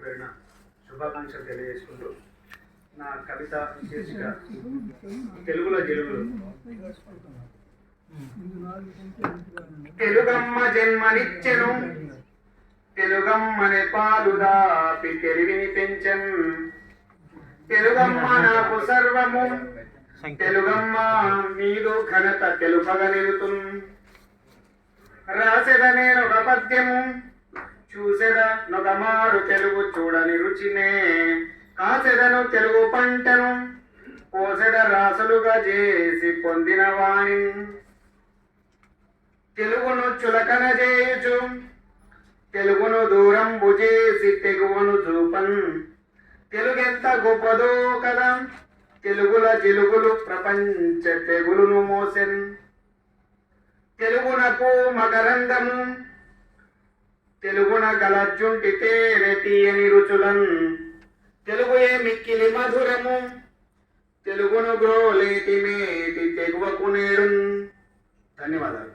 పేరున శుభాకాంక్షలు తెలియజేసుకుంటూ నా కవిత శీర్షిక తెలుగులో జలుగులు. తెలుగమ్మ జన్మనిచ్చెను, తెలుగమ్మనే పాలు దాపి తెలివిని పెంచెన్. తెలుగమ్మ నాకు సర్వము, తెలుగమ్మ నీదు ఘనత తెలుపగ నిలుతున్. రాసెద నేనొక పద్యము, చూసెద నొక మారు తెలుగు చూడని రుచినే. కాసెదను తెలుగు పంటను, పోసెద రాసులుగా చేసి పొందిన వాణి. తెలుగును చులకన చేయుచు, తెలుగును దూరంబు చేసి తెగువను చూపన్. తెలుగెంత గొప్పదో కదా, తెలుగుల జిలుగులు ప్రపంచ తెగులును మోసెన్. తెలుగునకు మకరందము, తెలుగున గలజుంటి తేనె తీయని రుచులన్. తెలుగుయే మిక్కిలి మధురము, తెలుగును గ్రోలేటి మేటి తెగువకు నేడు. ధన్యవాదాలు.